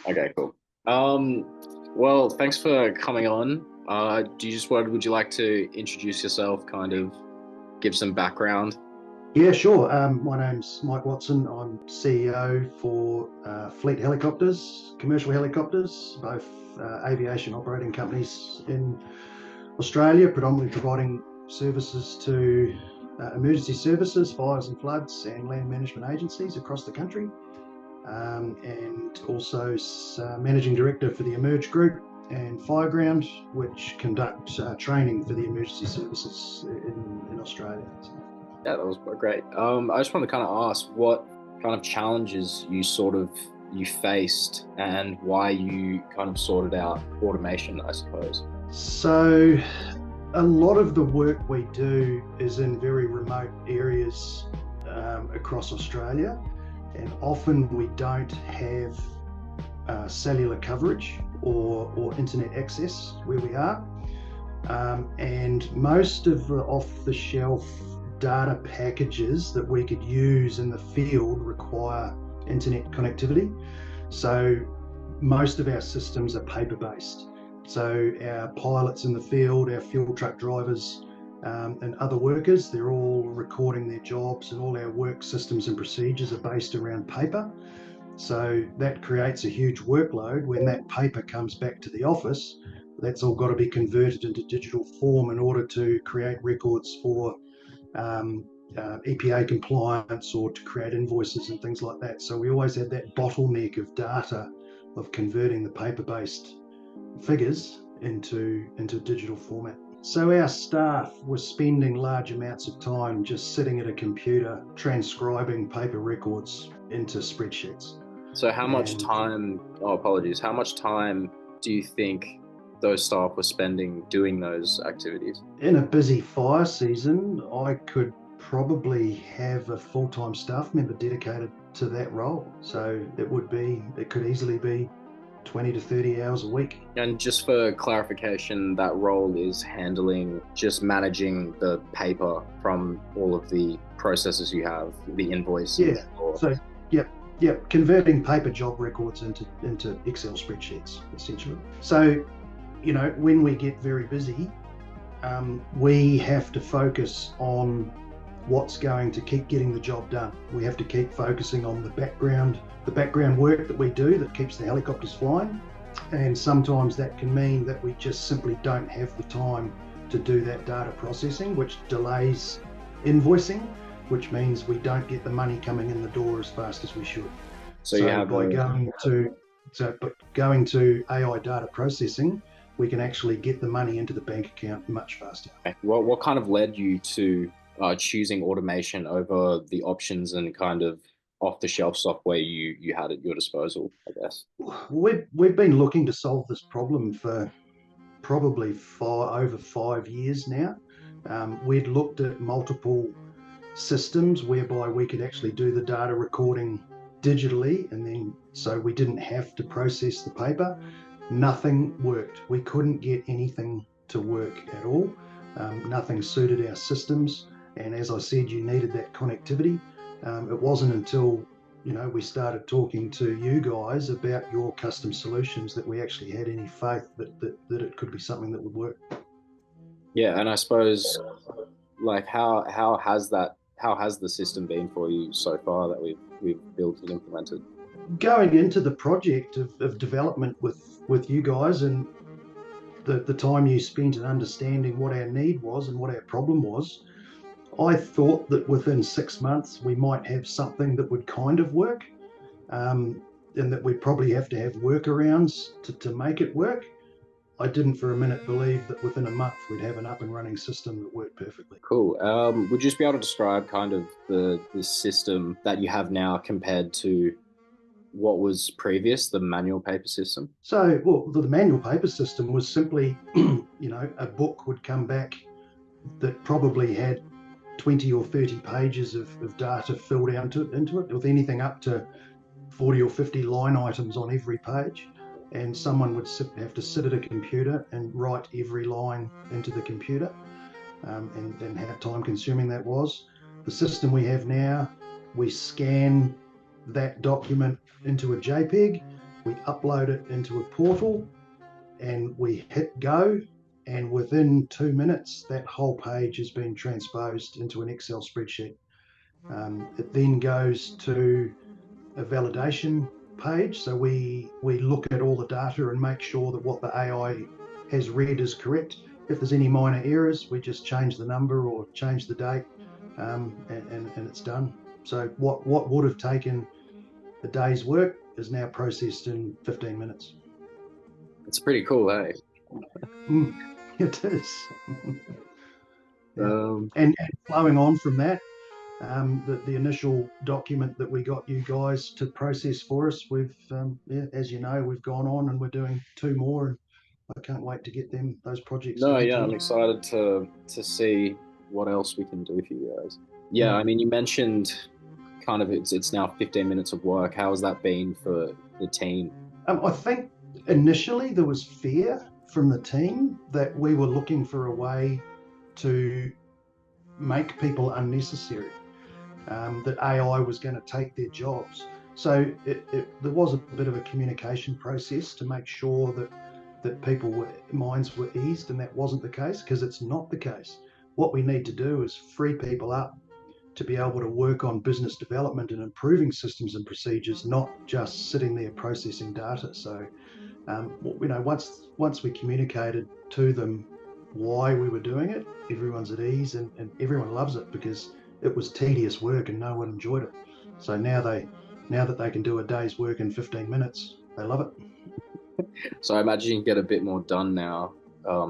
Okay, cool. Um, well, thanks for coming on. Would you like to introduce yourself, kind of give some background? Yeah, sure. My name's Mike Watson. I'm CEO for Fleet Helicopters, commercial helicopters, both aviation operating companies in Australia, predominantly providing services to emergency services, fires and floods, and land management agencies across the country. And also managing director for the Emerge Group and Fireground, which conduct training for the emergency services in Australia. So, Yeah, that was great. I just want to kind of ask what kind of challenges you faced and why you kind of sorted out automation, I suppose. so a lot of the work we do is in very remote areas across Australia, and often we don't have cellular coverage or internet access where we are. And most of the off the shelf data packages that we could use in the field require internet connectivity. So most of our systems are paper based. So our pilots in the field, our fuel truck drivers, and other workers, they're all recording their jobs, and all our work systems and procedures are based around paper. So that creates a huge workload. When that paper comes back to the office, that's all got to be converted into digital form in order to create records for um, EPA compliance or to create invoices and things like that. So we always had that bottleneck of data of converting the paper-based figures into digital format. So our staff were spending large amounts of time just sitting at a computer transcribing paper records into spreadsheets. So how much And time, oh, apologies, how much time do you think those staff were spending doing those activities? in a busy fire season, I could probably have a full-time staff member dedicated to that role. So it could easily be 20 to 30 hours a week. And just for clarification, that role is handling just managing the paper from all of the processes you have, the invoices, Yeah. or So, yep, yep. Converting paper job records into Excel spreadsheets, essentially. So, when we get very busy, we have to focus on what's going to keep getting the job done. We have to keep focusing on the background work that we do that keeps the helicopters flying. And sometimes that can mean that we just simply don't have the time to do that data processing, which delays invoicing, which means we don't get the money coming in the door as fast as we should. so you So have by a going to AI data processing, we can actually get the money into the bank account much faster. what kind of led you to choosing automation over the options and kind of off the shelf software you had at your disposal, I guess. We've been looking to solve this problem for probably over 5 years now. We'd looked at multiple systems whereby we could actually do the data recording digitally, and then so we didn't have to process the paper. Nothing worked. We couldn't get anything to work at all. Nothing suited our systems, and as I said, you needed that connectivity. It wasn't until we started talking to you guys about your custom solutions that we actually had any faith that it could be something that would work. Yeah, and I suppose like how has the system been for you so far that we've built and implemented? Going into the project of development with you guys, and the time you spent in understanding what our need was and what our problem was, I thought that within 6 months we might have something that would kind of work, um, and that we'd probably have to have workarounds to make it work. I didn't for a minute believe that within a month we'd have an up and running system that worked perfectly. Cool. Would you just be able to describe kind of the system that you have now compared to what was previous, the manual paper system? So, well, the manual paper system was simply, a book would come back that probably had 20 or 30 pages of data filled into it, with anything up to 40 or 50 line items on every page. And someone would have to sit at a computer and write every line into the computer, and how time consuming that was. The system we have now, we scan that document into a JPEG, we upload it into a portal, and we hit go, and within 2 minutes, that whole page has been transposed into an Excel spreadsheet. It then goes to a validation page. So we look at all the data and make sure that what the AI has read is correct. If there's any minor errors, we just change the number or change the date, and it's done. So what would have taken a day's work is now processed in 15 minutes. It's pretty cool, eh? It is. And flowing on from that, the initial document that we got you guys to process for us, we've, as you know, we've gone on and we're doing 2 more. And I can't wait to get those projects. No, yeah, I'm excited to see what else we can do for you guys. Yeah, I mean, you mentioned kind of it's now 15 minutes of work. How has that been for the team? I think initially there was fear from the team that we were looking for a way to make people unnecessary, that AI was going to take their jobs. So there was a bit of a communication process to make sure that people's minds were eased, and that wasn't the case, because it's not the case. What we need to do is free people up to be able to work on business development and improving systems and procedures, not just sitting there processing data. So, once we communicated to them why we were doing it, everyone's at ease, and everyone loves it, because it was tedious work and no one enjoyed it. So now that they can do a day's work in 15 minutes, they love it. So I imagine you can get a bit more done now,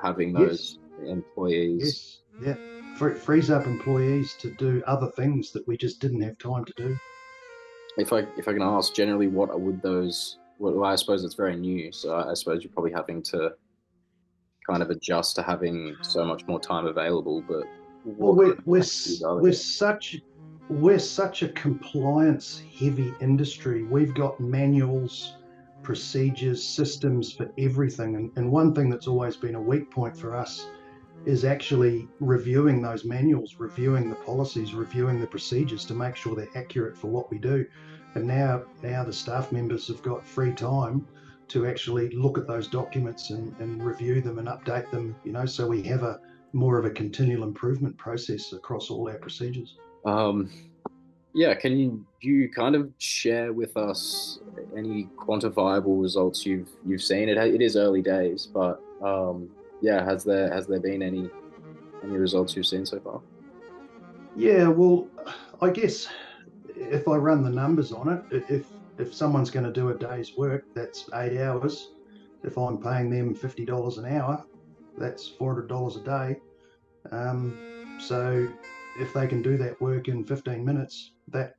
having those employees. Yes, yeah. Frees up employees to do other things that we just didn't have time to do. If I can ask, generally, what would those? Well, I suppose it's very new, so I suppose you're probably having to kind of adjust to having so much more time available. But we're such a compliance heavy industry. We've got manuals, procedures, systems for everything, and one thing that's always been a weak point for us is actually reviewing those manuals, reviewing the policies, reviewing the procedures to make sure they're accurate for what we do. And now the staff members have got free time to actually look at those documents and review them and update them, so we have a more of a continual improvement process across all our procedures. Yeah, can you kind of share with us any quantifiable results you've seen? It is early days, but yeah, has there been any results you've seen so far? Yeah, well, I guess if I run the numbers on it, if someone's going to do a day's work, that's 8 hours. If I'm paying them $50 an hour, that's $400 a day. So if they can do that work in 15 minutes, that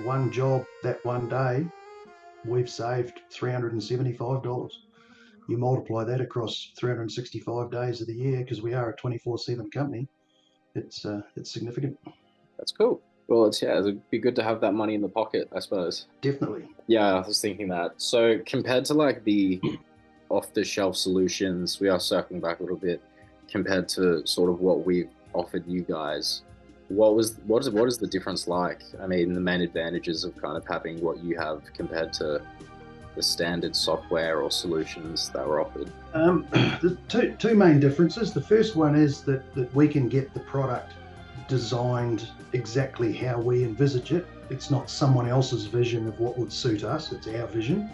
one job, that one day, we've saved $375. You multiply that across 365 days of the year, because we are a 24/7 company. It's significant. That's cool. Well, it'd be good to have that money in the pocket, I suppose. Definitely. Yeah, I was thinking that. So compared to like the off-the-shelf solutions, we are circling back a little bit, compared to sort of what we've offered you guys. What is the difference like? I mean, the main advantages of kind of having what you have compared to the standard software or solutions that were offered? The two main differences. The first one is that we can get the product designed exactly how we envisage it. It's not someone else's vision of what would suit us, it's our vision.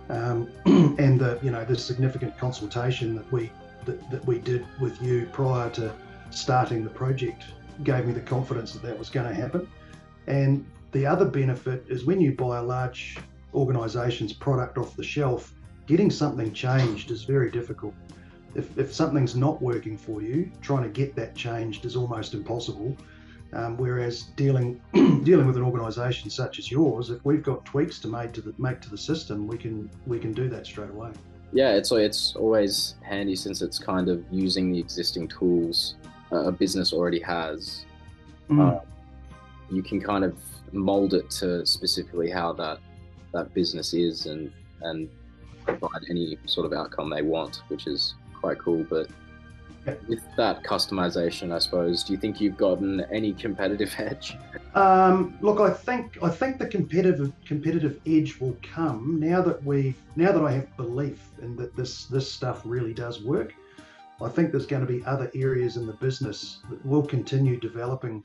And the significant consultation that we did with you prior to starting the project gave me the confidence that was going to happen. And the other benefit is, when you buy a large organization's product off the shelf, getting something changed is very difficult. If something's not working for you, trying to get that changed is almost impossible. Whereas dealing with an organisation such as yours, if we've got tweaks to make to the system, we can do that straight away. Yeah, it's always handy, since it's kind of using the existing tools a business already has. You can kind of mold it to specifically how that business is, and provide any sort of outcome they want, which is quite cool. But with that customization, I suppose, do you think you've gotten any competitive edge? Look, I think the competitive edge will come now that I have belief in that this stuff really does work. I think there's going to be other areas in the business that we'll continue developing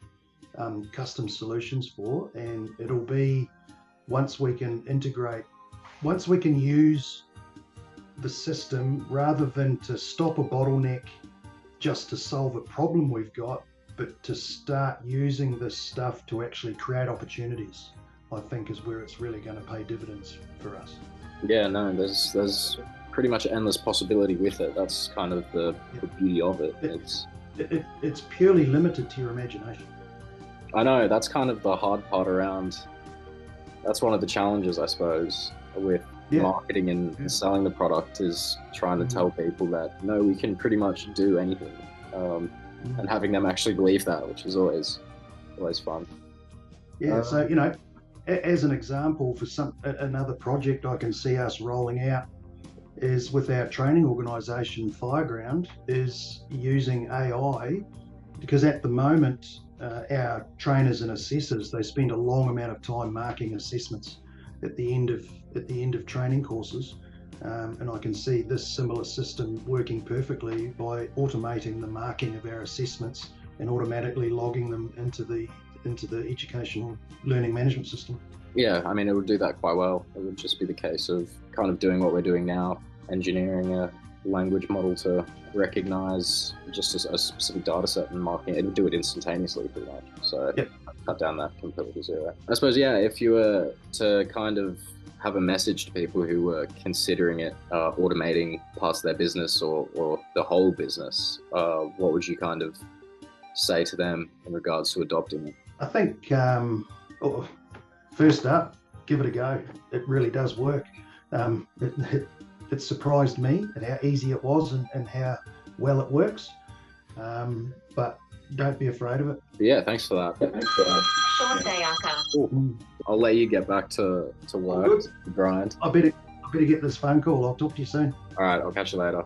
custom solutions for, and it'll be once we can use the system rather than to stop a bottleneck just to solve a problem we've got, but to start using this stuff to actually create opportunities, I think is where it's really going to pay dividends for us. Yeah, no, there's pretty much endless possibility with it. That's kind of the beauty of it. It's purely limited to your imagination. I know that's kind of the hard part around. That's one of the challenges, I suppose, with marketing and selling the product, is trying to tell people that no, we can pretty much do anything, and having them actually believe that, which is always fun. Yeah. So as an example for another project I can see us rolling out is with our training organisation Fireground, is using AI, because at the moment our trainers and assessors, they spend a long amount of time marking assessments at the end of training courses, and I can see this similar system working perfectly by automating the marking of our assessments and automatically logging them into the educational learning management system. Yeah, I mean, it would do that quite well. It would just be the case of kind of doing what we're doing now, engineering a language model to recognize just a specific data set and marking it. It would do it instantaneously pretty much. So cut down that completely to zero. I suppose, yeah, if you were to kind of have a message to people who were considering it, automating parts of their business or the whole business, what would you kind of say to them in regards to adopting it? I think, first up, give it a go. It really does work. It surprised me at how easy it was and how well it works. But don't be afraid of it. Yeah, thanks for that. Cool. I'll let you get back to work, grind. I better get this phone call. I'll talk to you soon. All right, I'll catch you later.